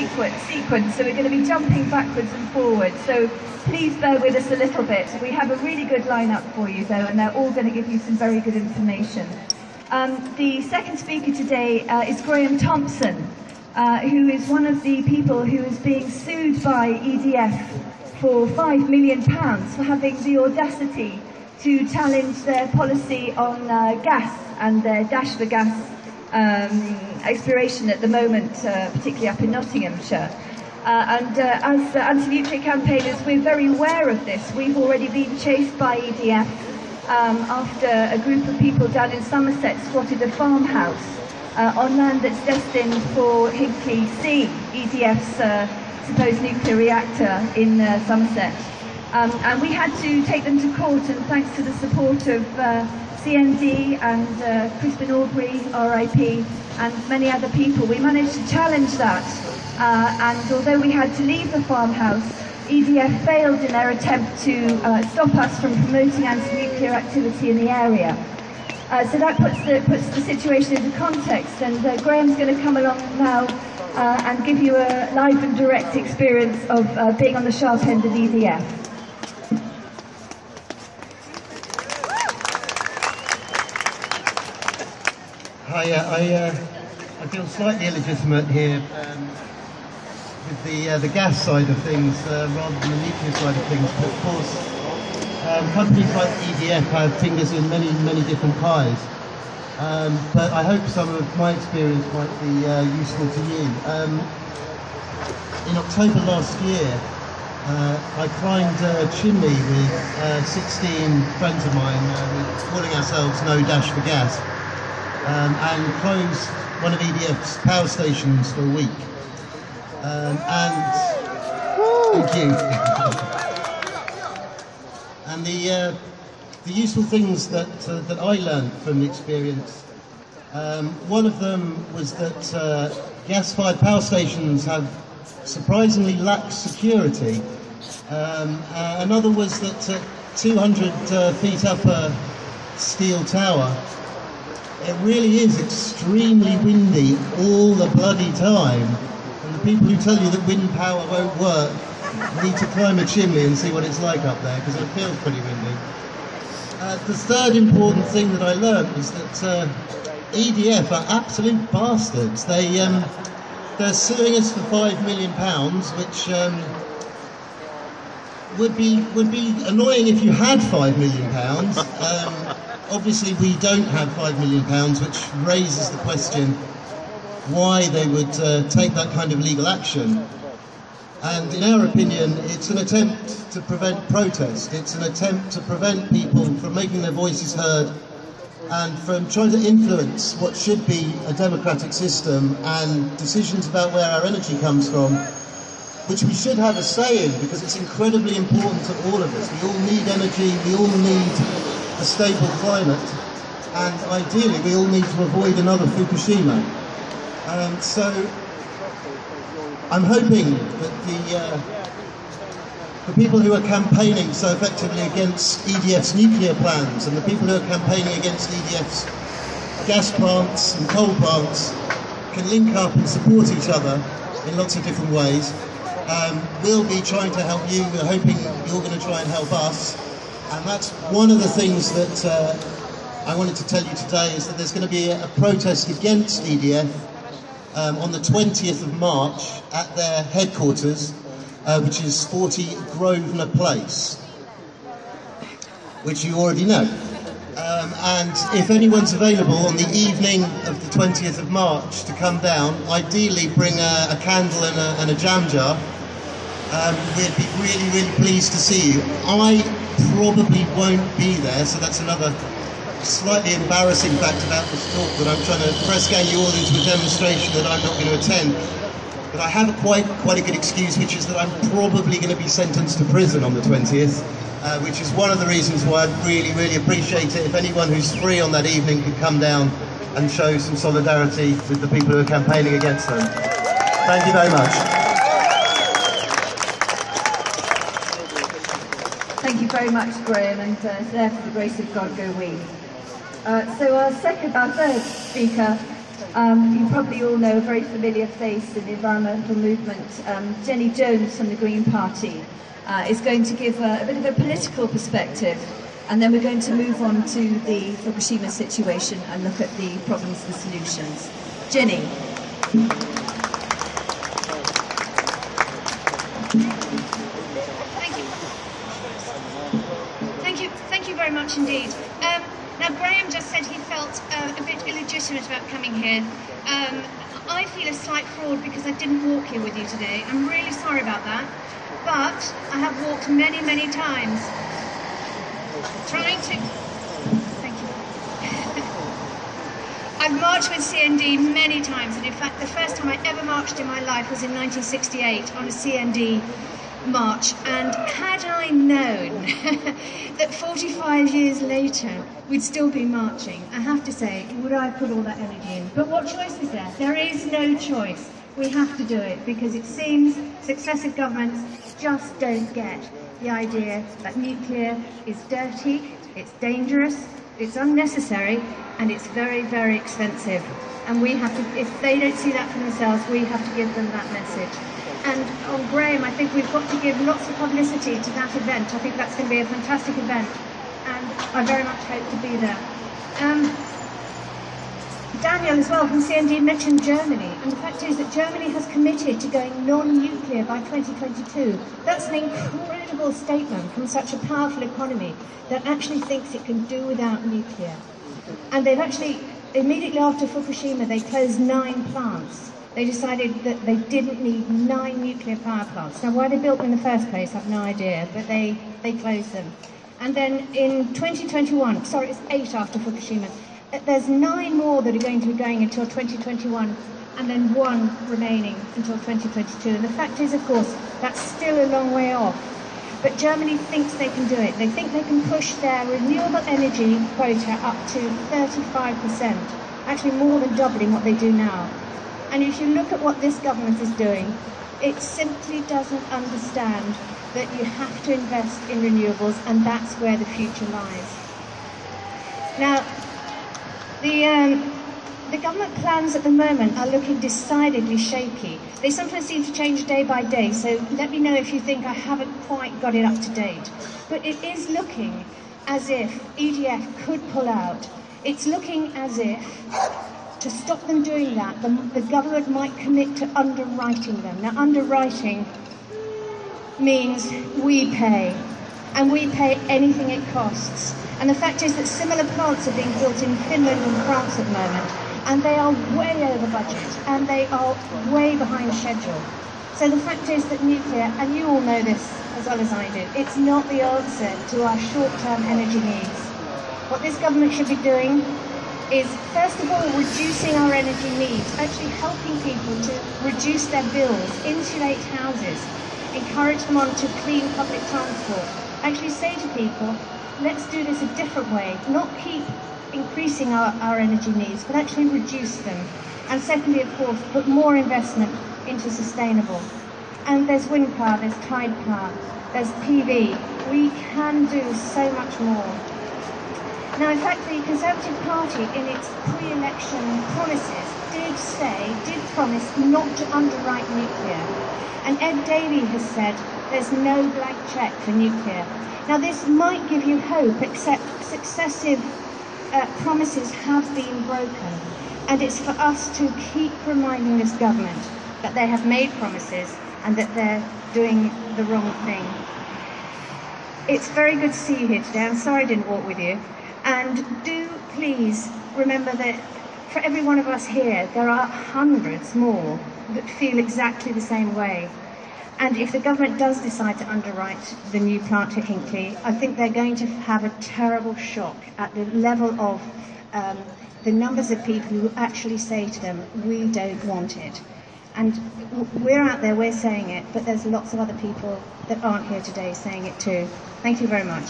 sequence, so we're going to be jumping backwards and forwards. So please bear with us a little bit. We have a really good lineup for you, though, and they're all going to give you some very good information. The second speaker today is Graham Thompson, who is one of the people who is being sued by EDF for £5 million for having the audacity to challenge their policy on gas and their dash for gas exploration at the moment, particularly up in Nottinghamshire. As anti-nuclear campaigners, we're very aware of this. We've already been chased by EDF after a group of people down in Somerset squatted a farmhouse on land that's destined for Hinkley C, EDF's supposed nuclear reactor in Somerset. And we had to take them to court, and thanks to the support of CND and Crispin Aubrey, RIP, and many other people, we managed to challenge that. And although we had to leave the farmhouse, EDF failed in their attempt to stop us from promoting anti-nuclear activity in the area. So that puts the situation into context, and Graham's going to come along now and give you a live and direct experience of being on the sharp end of EDF. Hi, I feel slightly illegitimate here with the gas side of things rather than the nuclear side of things. But of course, companies like EDF have fingers in many different pies. But I hope some of my experience might be useful to you. In October last year, I climbed a chimney with 16 friends of mine, calling ourselves No Dash for Gas. And closed one of EDF's power stations for a week. Thank you. And the useful things that I learned from the experience, one of them was that gas-fired power stations have surprisingly lax security. Another was that 200 feet up a steel tower, it really is extremely windy all the bloody time. And the people who tell you that wind power won't work need to climb a chimney and see what it's like up there, because it feels pretty windy. The third important thing that I learned was that EDF are absolute bastards. They're suing us for £5 million, which would be annoying if you had £5 million. Obviously, we don't have £5 million, which raises the question why they would take that kind of legal action. And in our opinion, it's an attempt to prevent protest. It's an attempt to prevent people from making their voices heard and from trying to influence what should be a democratic system and decisions about where our energy comes from, which we should have a say in, because it's incredibly important to all of us. We all need energy, we all need a stable climate, and ideally we all need to avoid another Fukushima. So I'm hoping that the people who are campaigning so effectively against EDF's nuclear plans and the people who are campaigning against EDF's gas plants and coal plants can link up and support each other in lots of different ways. We'll be trying to help you, we're hoping you're going to try and help us. And that's one of the things that I wanted to tell you today, is that there's going to be a protest against EDF on the 20th of March at their headquarters, which is 40 Grosvenor Place, which you already know. And if anyone's available on the evening of the 20th of March to come down, ideally bring a candle and a jam jar. We'd be really pleased to see you. I probably won't be there, so that's another slightly embarrassing fact about this talk, that I'm trying to press gang you all into a demonstration that I'm not going to attend. But I have quite a good excuse, which is that I'm probably going to be sentenced to prison on the 20th, which is one of the reasons why I'd really appreciate it if anyone who's free on that evening could come down and show some solidarity with the people who are campaigning against them. Thank you very much. Thank you very much, Graham, and there for the grace of God go we. So our third speaker You probably all know a very familiar face in the environmental movement. Jenny Jones from the Green Party is going to give a bit of a political perspective, and then we're going to move on to the Fukushima situation and look at the problems and solutions. Jenny. Thank you very much indeed. Now, Graham just said he felt a bit illegitimate about coming here. I feel a slight fraud because I didn't walk here with you today. I'm really sorry about that. But I have walked many, many times trying to... Thank you. I've marched with CND many times, and in fact the first time I ever marched in my life was in 1968 on a CND march, and had I known that 45 years later we'd still be marching, I have to say, would I have put all that energy in? But what choice is there? There is no choice. We have to do it because it seems successive governments just don't get the idea that nuclear is dirty, it's dangerous, it's unnecessary, and it's very, very expensive. And we have to, if they don't see that for themselves, we have to give them that message. And on Graham, I think we've got to give lots of publicity to that event. I think that's going to be a fantastic event, and I very much hope to be there. Daniel as well from CND mentioned Germany, and the fact is that Germany has committed to going non-nuclear by 2022. That's an incredible statement from such a powerful economy that actually thinks it can do without nuclear. And they've actually, immediately after Fukushima, they closed 9 plants. They decided that they didn't need 9 nuclear power plants. Now, why they built them in the first place, I've no idea, but they closed them. And then in 2021, sorry, it's 8 after Fukushima, there's 9 more that are going to be going until 2021, and then 1 remaining until 2022. And the fact is, of course, that's still a long way off. But Germany thinks they can do it. They think they can push their renewable energy quota up to 35%, actually more than doubling what they do now. And if you look at what this government is doing, it simply doesn't understand that you have to invest in renewables, and that's where the future lies. Now, the government plans at the moment are looking decidedly shaky. They sometimes seem to change day by day, so let me know if you think I haven't quite got it up to date. But it is looking as if EDF could pull out. It's looking as if, to stop them doing that, the government might commit to underwriting them. Now, underwriting means we pay, and we pay anything it costs. And the fact is that similar plants are being built in Finland and France at the moment, and they are way over budget, and they are way behind schedule. So the fact is that nuclear, and you all know this as well as I do, it's not the answer to our short-term energy needs. What this government should be doing is, first of all, reducing our energy needs, actually helping people to reduce their bills, insulate houses, encourage them onto clean public transport, actually say to people, let's do this a different way, not keep increasing our energy needs, but actually reduce them. And secondly, of course, put more investment into sustainable. And there's wind power, there's tide power, there's PV. We can do so much more. Now, in fact, the Conservative Party, in its pre-election promises, did promise not to underwrite nuclear. And Ed Davey has said there's no blank cheque for nuclear. Now, this might give you hope, except successive promises have been broken. And it's for us to keep reminding this government that they have made promises and that they're doing the wrong thing. It's very good to see you here today. I'm sorry I didn't walk with you. And do please remember that for every one of us here, there are hundreds more that feel exactly the same way. And if the government does decide to underwrite the new plant at Hinkley, I think they're going to have a terrible shock at the level of the numbers of people who actually say to them, we don't want it. And we're out there, we're saying it, but there's lots of other people that aren't here today saying it too. Thank you very much.